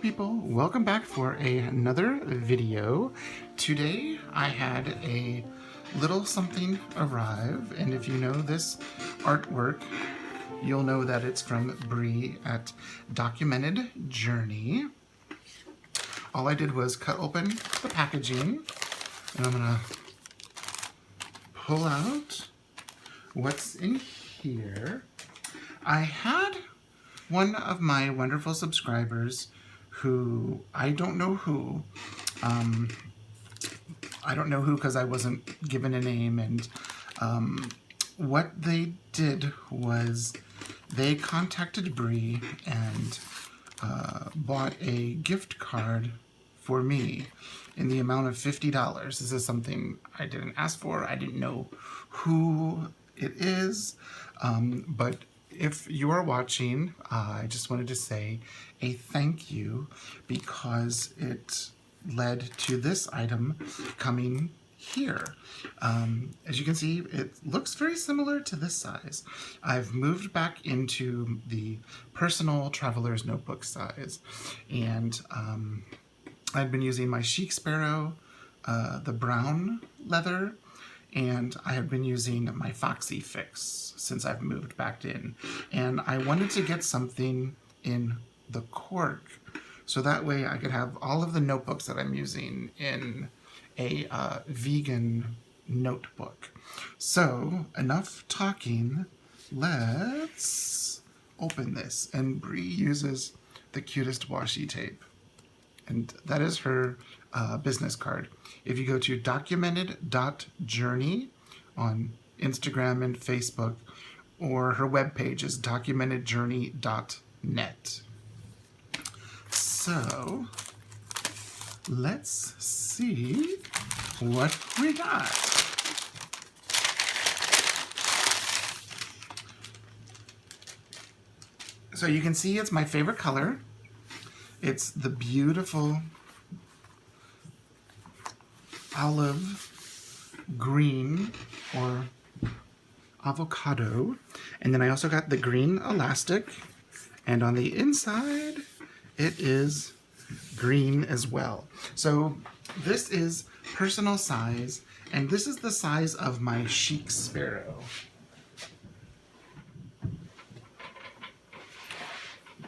people, welcome back for another video. Today I had a little something arrive, and if you know this artwork, you'll know that it's from Bree at Documented Journey. All I did was cut open the packaging, and I'm gonna pull out what's in here. I had one of my wonderful subscribers who, I don't know who because I wasn't given a name, and what they did was they contacted Bree and bought a gift card for me in the amount of $50. This is something I didn't ask for. I didn't know who it is, but if you are watching, I just wanted to say a thank you because it led to this item coming here. As you can see, it looks very similar to this size. I've moved back into the personal traveler's notebook size, and I've been using my Chic Sparrow, the brown leather, and I have been using my Foxy Fix since I've moved back in. And I wanted to get something in the cork, so that way I could have all of the notebooks that I'm using in a vegan notebook. So, enough talking, let's open this. And Bree uses the cutest washi tape. And that is her business card. If you go to documented.journey on Instagram and Facebook, or her webpage is documentedjourney.net. So, let's see what we got. So you can see it's my favorite color. It's the beautiful olive green or avocado. And then I also got the green elastic. And on the inside, it is green as well. So this is personal size, and this is the size of my Chic Sparrow.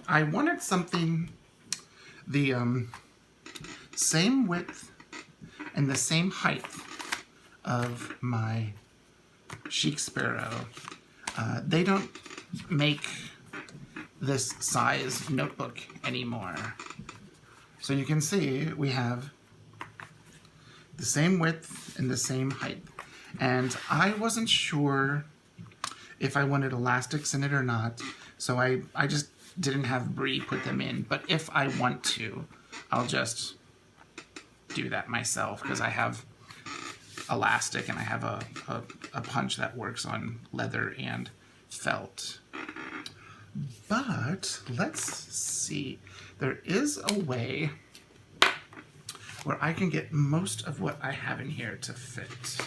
I wanted something the same width and the same height of my Chic Sparrow. They don't make this size notebook anymore. So you can see we have the same width and the same height. And I wasn't sure if I wanted elastics in it or not, so I just didn't have Bree put them in. But if I want to, I'll just do that myself, because I have elastic and I have a punch that works on leather and felt. But let's see. There is a way where I can get most of what I have in here to fit.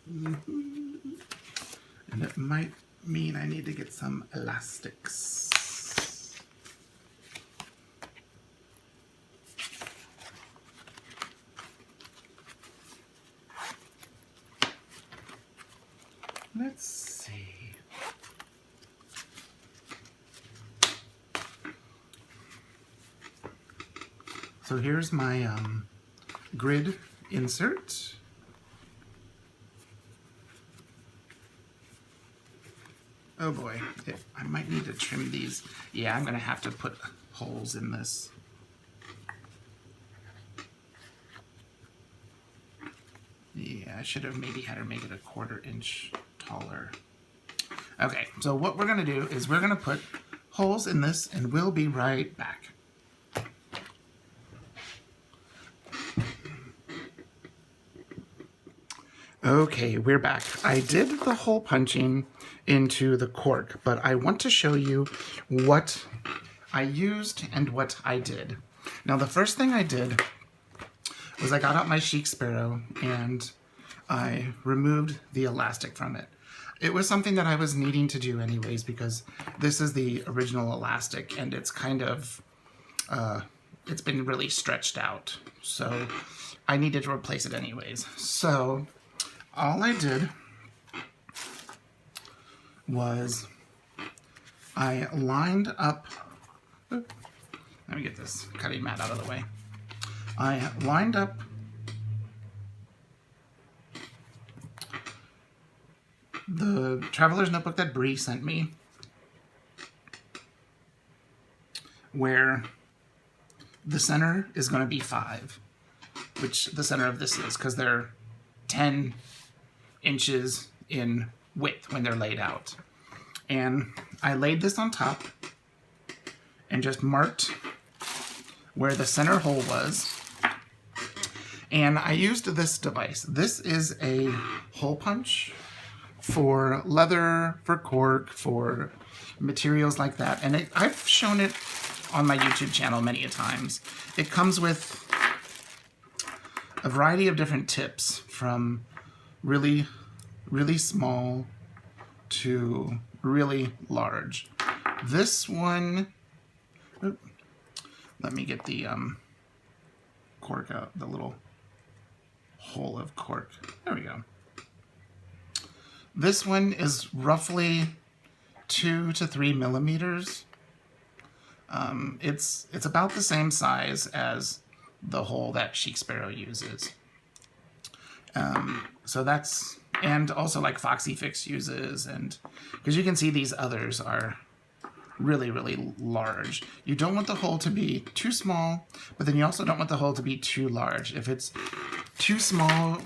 And it might mean I need to get some elastics. Let's see. So here's my grid insert. Oh boy, I might need to trim these. Yeah, I'm gonna have to put holes in this. Yeah, I should have maybe had her make it a 1/4 inch taller. Okay, so what we're gonna do is we're gonna put holes in this, and we'll be right back. Okay, we're back. I did the hole punching into the cork, but I want to show you what I used and what I did. Now, the first thing I did was I got out my Chic Sparrow and I removed the elastic from it. it was something that I was needing to do anyways, because this is the original elastic and it's kind of, it's been really stretched out. So I needed to replace it anyways. So all I did was I lined up, let me get this cutting mat out of the way. I lined up the traveler's notebook that Bree sent me, where the center is going to be 5, which the center of this is, because they're 10 inches in width when they're laid out. And I laid this on top and just marked where the center hole was. And I used this device. This is a hole punch for leather, for cork, for materials like that. And I've shown it on my YouTube channel many a times. It comes with a variety of different tips, from really, really small to really large. This one, let me get the cork out, the little hole of cork. There we go. This one is roughly 2 to 3 millimeters. It's about the same size as the hole that Chic Sparrow uses. So that's, and also like Foxy Fix uses, and because you can see these others are really, really large. You don't want the hole to be too small, but then you also don't want the hole to be too large. If it's too small,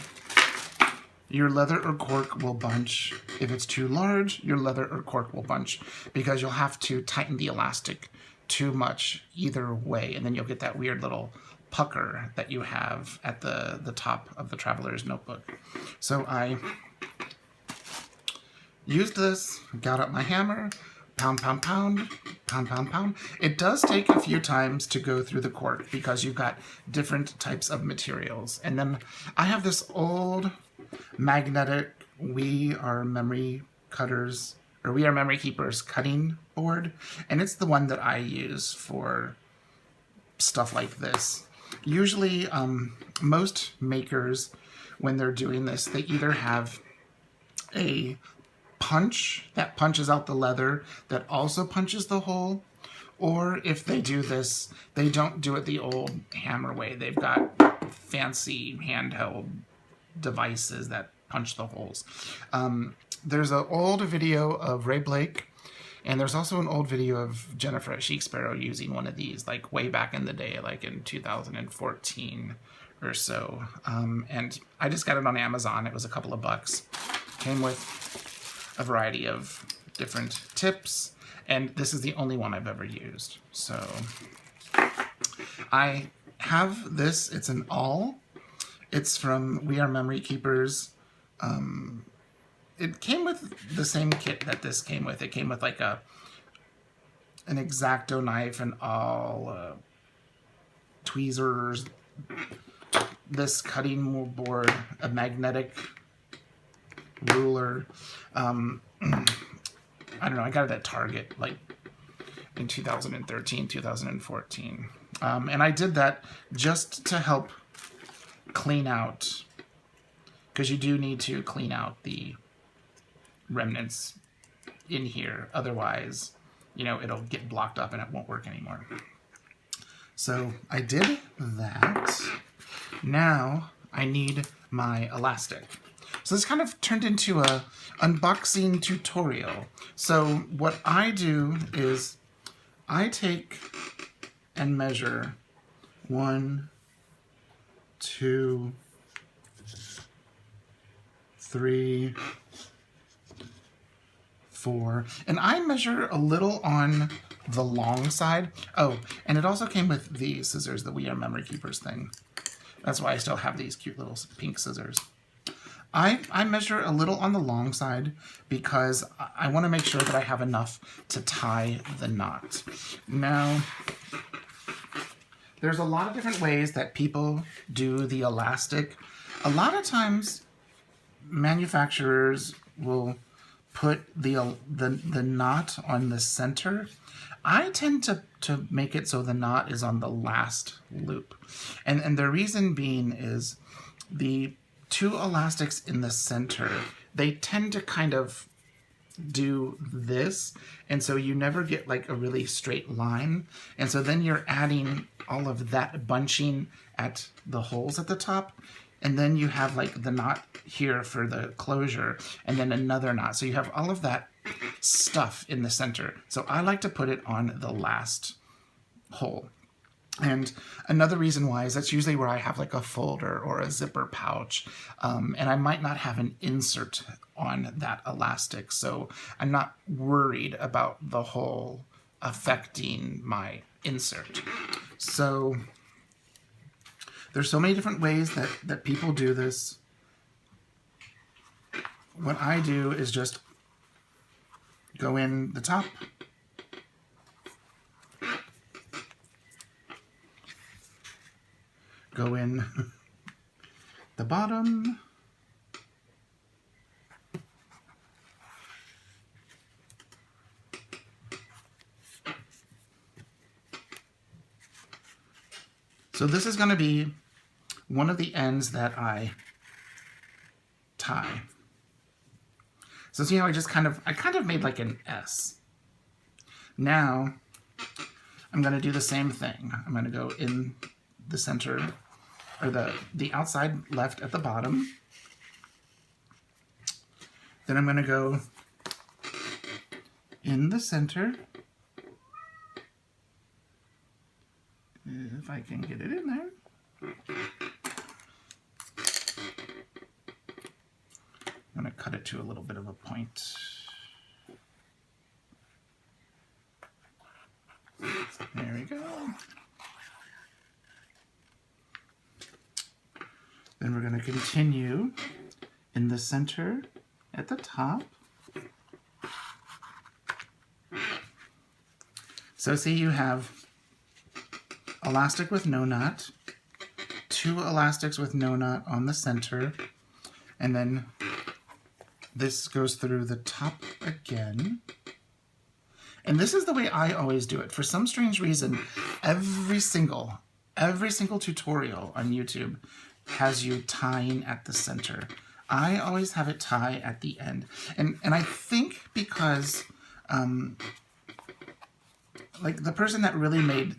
your leather or cork will bunch. If it's too large, your leather or cork will bunch, because you'll have to tighten the elastic too much either way, and then you'll get that weird little pucker that you have at the top of the traveler's notebook. So I used this, got out my hammer, pound, pound, pound, pound, pound, pound. It does take a few times to go through the cork because you've got different types of materials. And then I have this old magnetic We Are Memory Cutters, or We Are Memory Keepers cutting board, and it's the one that I use for stuff like this. Usually, most makers, when they're doing this, they either have a punch that punches out the leather that also punches the hole, or if they do this, they don't do it the old hammer way. They've got fancy handheld devices that punch the holes. There's an old video of Ray Blake, and there's also an old video of Jennifer at Chic Sparrow using one of these, like way back in the day, like in 2014 or so. And I just got it on Amazon. It was a couple of bucks. Came with a variety of different tips, and this is the only one I've ever used. So I have this. It's an awl. It's from We Are Memory Keepers. It came with the same kit that this came with. It came with like an X-Acto knife and all, tweezers, this cutting board, a magnetic ruler. I don't know, I got it at Target like in 2013, 2014. And I did that just to help clean out, because you do need to clean out the remnants in here. Otherwise, you know, it'll get blocked up and it won't work anymore. So I did that. Now I need my elastic. So this kind of turned into a unboxing tutorial. So what I do is I take and measure 1, 2, 3, 4, and I measure a little on the long side. Oh, and it also came with these scissors, the We Are Memory Keepers thing. That's why I still have these cute little pink scissors. I measure a little on the long side because I want to make sure that I have enough to tie the knot. Now, there's a lot of different ways that people do the elastic. A lot of times, manufacturers will put the knot on the center, I tend to make it so the knot is on the last loop. And the reason being is the two elastics in the center, they tend to kind of do this, and so you never get like a really straight line, and so then you're adding all of that bunching at the holes at the top, and then you have like the knot here for the closure, and then another knot, so you have all of that stuff in the center. So I like to put it on the last hole. And another reason why is that's usually where I have like a folder or a zipper pouch, and I might not have an insert on that elastic, so I'm not worried about the hole affecting my insert. So there's so many different ways that people do this. What I do is just go in the top, go in the bottom, so this is going to be one of the ends that I tie. So see how I kind of made like an S. Now I'm going to do the same thing. I'm going to go in the center, or the outside left at the bottom. Then I'm going to go in the center. If I can get it in there. I'm going to cut it to a little bit of a point. There we go. Then we're going to continue in the center at the top. So see, you have elastic with no knot, two elastics with no knot on the center, and then this goes through the top again. And this is the way I always do it. For some strange reason, every single tutorial on YouTube has you tying at the center. I always have it tie at the end. And I think because like the person that really made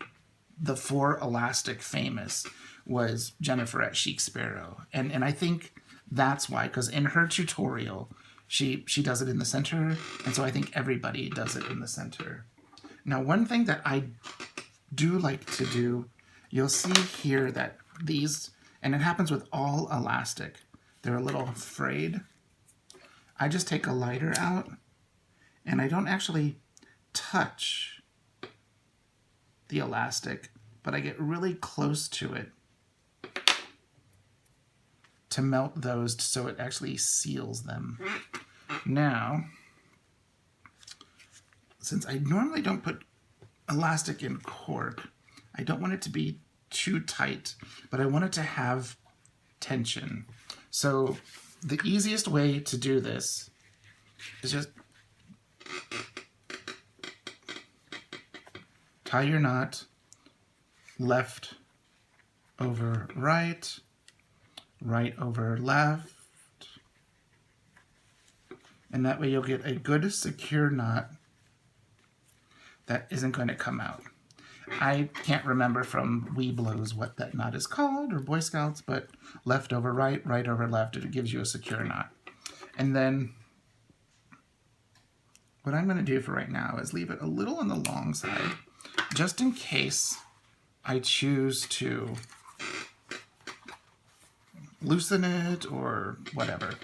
the 4 elastic famous was Jennifer at Chic Sparrow. And I think that's why, because in her tutorial, she does it in the center, and so I think everybody does it in the center. Now, one thing that I do like to do, you'll see here that these, and it happens with all elastic, they're a little frayed. I just take a lighter out, and I don't actually touch the elastic, but I get really close to it to melt those so it actually seals them. Now, since I normally don't put elastic in cork, I don't want it to be too tight, but I want it to have tension. So the easiest way to do this is just tie your knot left over right, right over left, and that way you'll get a good secure knot that isn't going to come out. I can't remember from Weeblos what that knot is called, or Boy Scouts, but left over right, right over left, it gives you a secure knot. And then what I'm going to do for right now is leave it a little on the long side, just in case I choose to loosen it or whatever.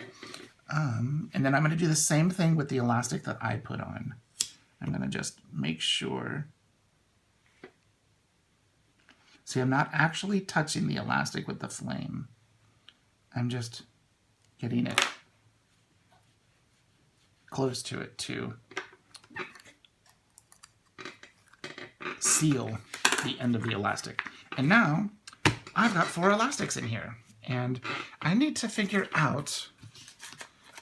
And then I'm going to do the same thing with the elastic that I put on. I'm going to just make sure. See, I'm not actually touching the elastic with the flame. I'm just getting it close to it to seal the end of the elastic. And now I've got 4 elastics in here, and I need to figure out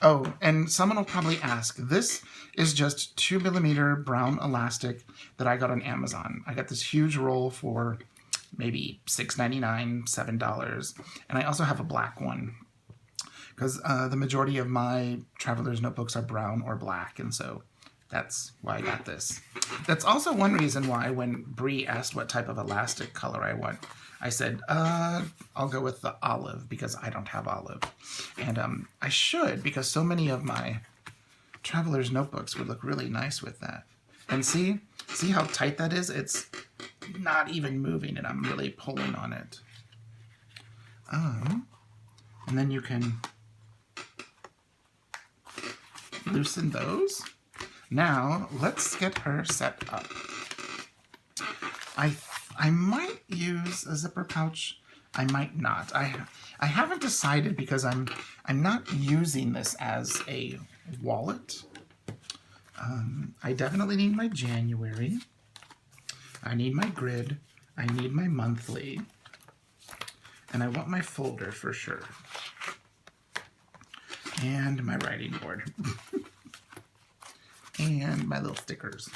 Oh, and someone will probably ask, this is just 2mm brown elastic that I got on Amazon. I got this huge roll for maybe $6.99, $7. And I also have a black one because the majority of my traveler's notebooks are brown or black, and so that's why I got this. That's also one reason why when Bree asked what type of elastic color I want, I said, I'll go with the olive because I don't have olive. And I should, because so many of my traveler's notebooks would look really nice with that. And see how tight that is? It's not even moving, and I'm really pulling on it. And then you can loosen those. Now, let's get her set up. I might use a zipper pouch. I might not. I haven't decided because I'm not using this as a wallet. I definitely need my January. I need my grid. I need my monthly. And I want my folder for sure. And my writing board. And my little stickers.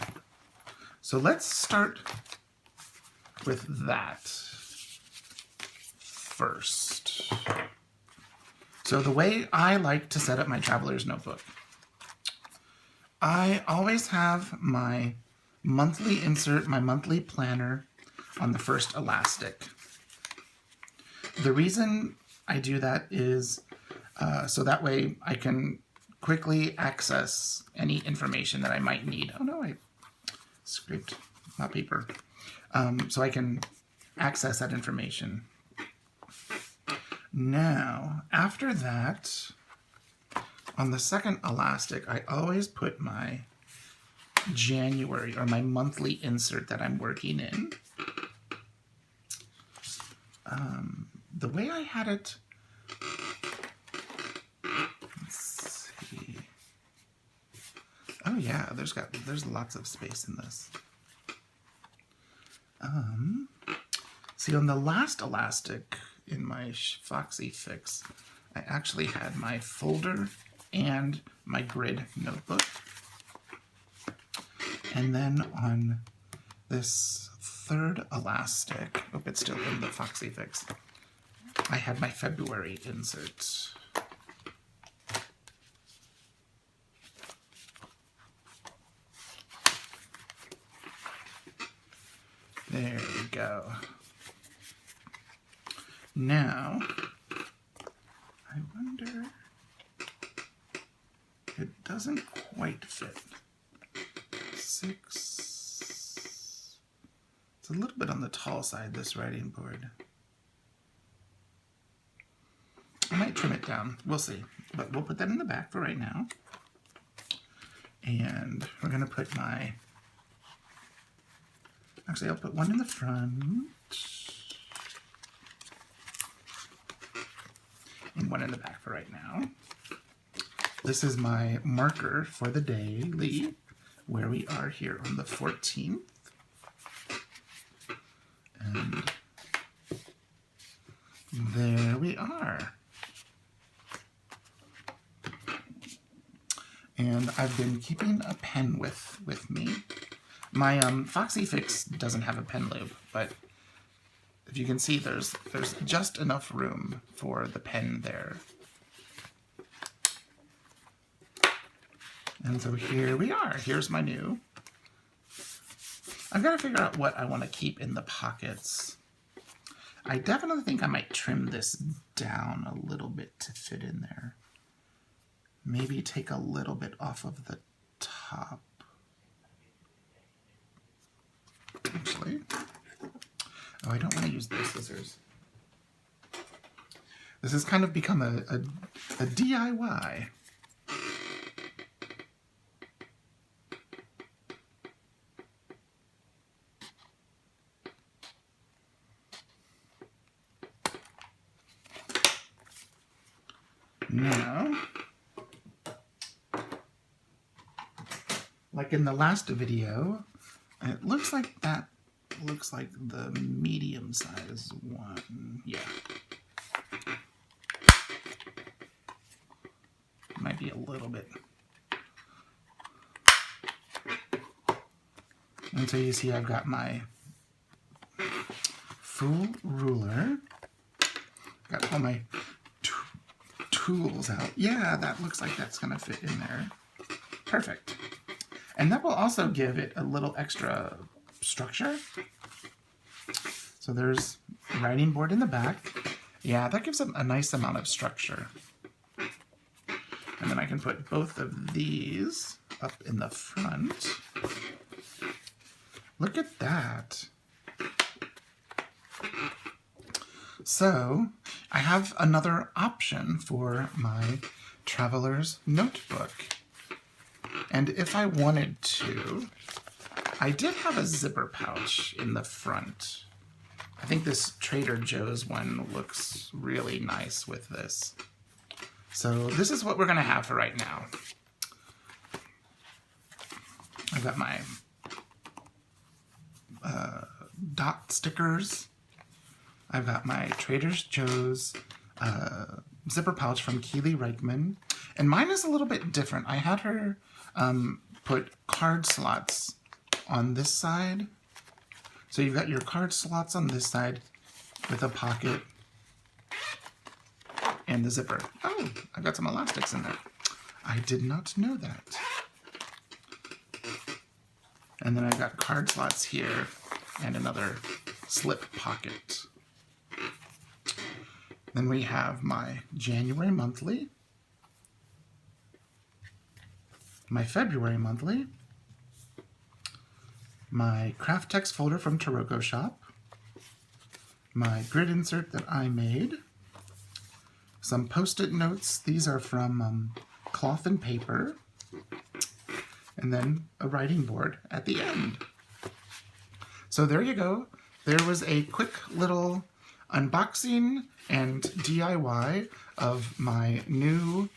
So let's start with that first. So the way I like to set up my traveler's notebook, I always have my monthly insert, my monthly planner on the first elastic. The reason I do that is so that way I can quickly access any information that I might need. Oh no, I scraped my paper. So I can access that information. Now, after that, on the second elastic, I always put my January or my monthly insert that I'm working in. The way I had it, let's see. Oh yeah, there's lots of space in this. See, on the last elastic in my Foxy Fix, I actually had my folder and my grid notebook. And then on this third elastic, oh, it's still in the Foxy Fix, I had my February insert. There we go. Now, I wonder, it doesn't quite fit. 6, it's a little bit on the tall side, this writing board. I might trim it down, we'll see. But we'll put that in the back for right now. And we're gonna put my, actually I'll put one in the front. And one in the back for right now. This is my marker for the daily, where we are here on the 14th. And there we are. And I've been keeping a pen with me. My Foxy Fix doesn't have a pen loop, but if you can see, there's just enough room for the pen there. And so here we are. Here's my new. I've got to figure out what I want to keep in the pockets. I definitely think I might trim this down a little bit to fit in there. Maybe take a little bit off of the top. Actually. Oh, I don't want to use those scissors. This has kind of become a DIY. Now, like in the last video, it looks like that looks like the medium size one. Yeah. Might be a little bit. And so you see I've got my full ruler. Got all my tools out. Yeah, that looks like that's going to fit in there. Perfect. And that will also give it a little extra structure. So there's a writing board in the back. Yeah, that gives them a nice amount of structure. And then I can put both of these up in the front. Look at that. So I have another option for my traveler's notebook. And if I wanted to, I did have a zipper pouch in the front. I think this Trader Joe's one looks really nice with this. So this is what we're going to have for right now. I've got my dot stickers. I've got my Trader Joe's zipper pouch from Keely Reichman. And mine is a little bit different. I had her put card slots on this side. So you've got your card slots on this side with a pocket and the zipper. Oh, I've got some elastics in there. I did not know that. And then I've got card slots here and another slip pocket. Then we have my January monthly, my February monthly, my craft text folder from Taroko Shop, my grid insert that I made, some post-it notes. These are from cloth and paper, and then a writing board at the end. So there you go. There was a quick little unboxing and DIY of my new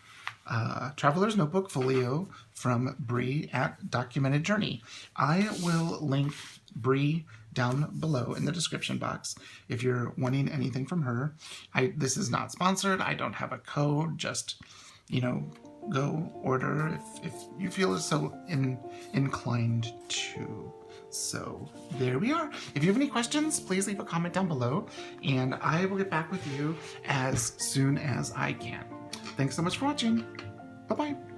Traveler's Notebook folio from Bree at Documented Journey. I will link Bree down below in the description box if you're wanting anything from her. This is not sponsored. I don't have a code. Just, go order if you feel so inclined to. So there we are. If you have any questions, please leave a comment down below, and I will get back with you as soon as I can. Thanks so much for watching. Bye-bye.